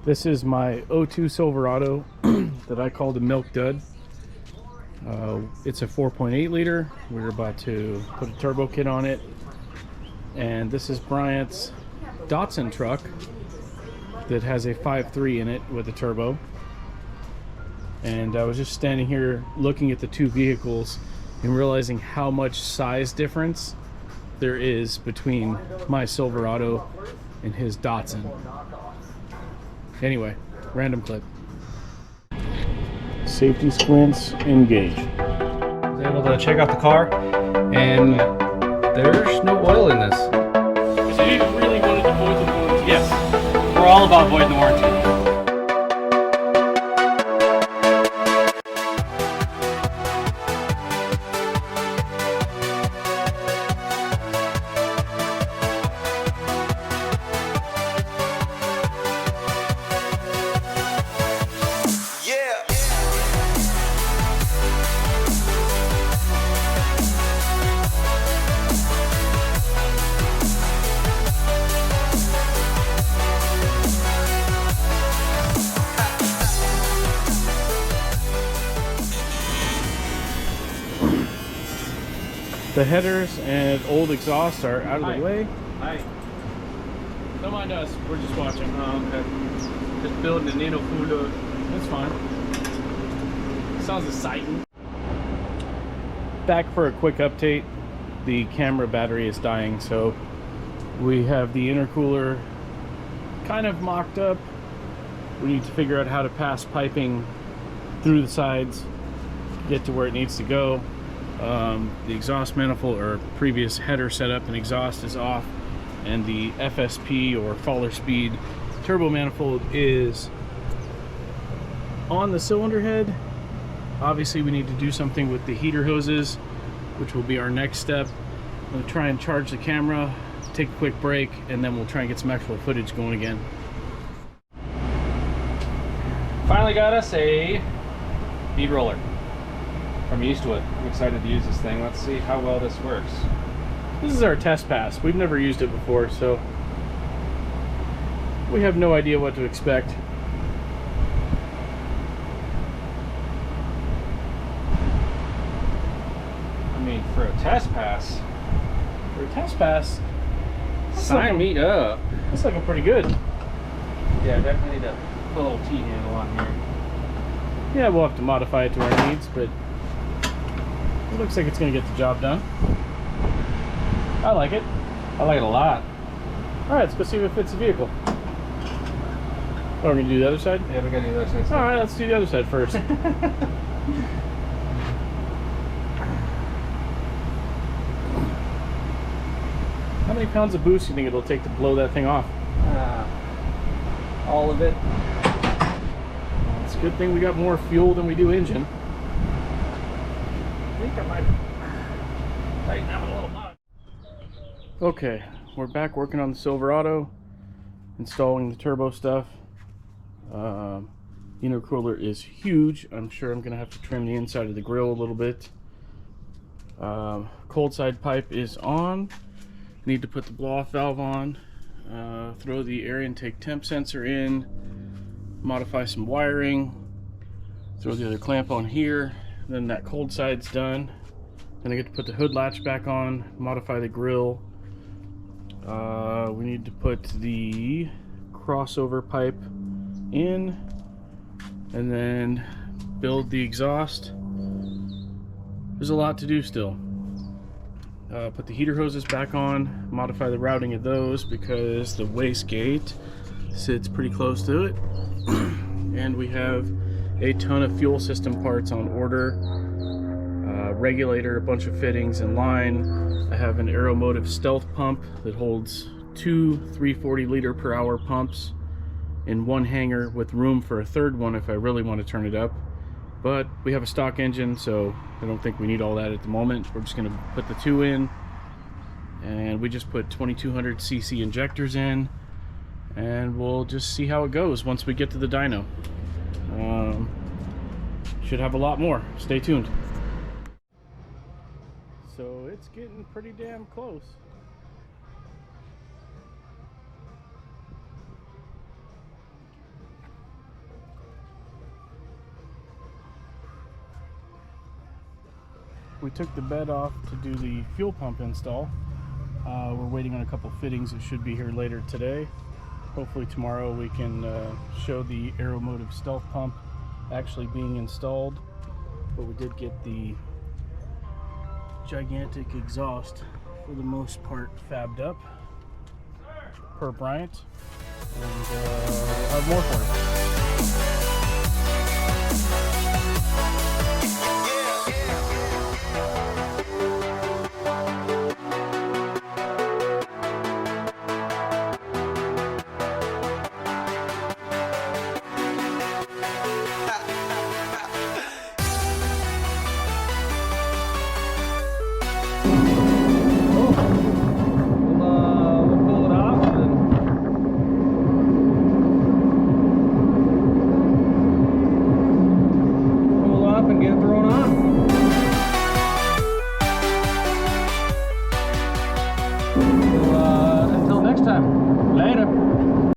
This is my '02 Silverado that I called a milk dud. It's a 4.8 liter. We're about to put a turbo kit on it. And this is Bryant's Datsun truck that has a 5.3 in it with a turbo. And I was just standing here looking at the two vehicles and realizing how much size difference there is between my Silverado and his Datsun. Anyway, random clip. Safety squints, engage. I was able to check out the car, and there's no oil in this. So you really wanted to void the warranty? Yes, we're all about voiding the warranty. The headers and old exhaust are out of the way. Hi. Don't mind us, we're just watching. Okay. Just building a Nino Fulo. That's fine. Sounds exciting. Back for a quick update. The camera battery is dying, so we have the intercooler kind of mocked up. We need to figure out how to pass piping through the sides, get to where it needs to go. The exhaust manifold or previous header setup and exhaust is off, and the FSP or faller speed turbo manifold is on the cylinder head. Obviously we need to do something with the heater hoses, which will be our next step. I'm going to try and charge the camera, take a quick break, and then we'll try and get some actual footage going again. Finally got us a bead roller. I'm used to it. I'm excited to use this thing. Let's see how well this works. This is our test pass. We've never used it before, so we have no idea what to expect. I mean, for a test pass. For a test pass, Sign me up. that's looking pretty good. Yeah, I definitely need to put a little T-handle on here. Yeah, we'll have to modify it to our needs, but it looks like it's going to get the job done. I like it. I like it a lot. Alright, let's go see if it fits the vehicle. Oh, we're going to do the other side? Yeah, we gotta do the other side. Alright, let's do the other side first. How many pounds of boost do you think it'll take to blow that thing off? All of it. It's a good thing we got more fuel than we do engine. I think I might tighten that with a little knot. Okay, we're back working on the Silverado, installing the turbo stuff. Intercooler is huge. I'm sure I'm gonna have to trim the inside of the grill a little bit. Cold side pipe is on. Need to put the blow off valve on, throw the air intake temp sensor in, modify some wiring, throw the other clamp on here. Then that cold side's done. Then I get to put the hood latch back on, modify the grill. We need to put the crossover pipe in, and then build the exhaust. There's a lot to do still. Put the heater hoses back on, modify the routing of those because the wastegate sits pretty close to it. And we have a ton of fuel system parts on order. Regulator, a bunch of fittings in line. I have an Aeromotive Stealth pump that holds two 340 liter per hour pumps in one hanger with room for a third one if I really want to turn it up. But we have a stock engine, so I don't think we need all that at the moment. We're just going to put the two in, and we just put 2200 cc injectors in, and we'll just see how it goes once we get to the dyno. Should have a lot more. Stay tuned. So it's getting pretty damn close. we took the bed off to do the fuel pump install. We're waiting on a couple fittings that should be here later today. Hopefully tomorrow we can show the Aeromotive Stealth pump actually being installed. But we did get the gigantic exhaust for the most part fabbed up per Bryant, and we'll have more for you. Until next time, later.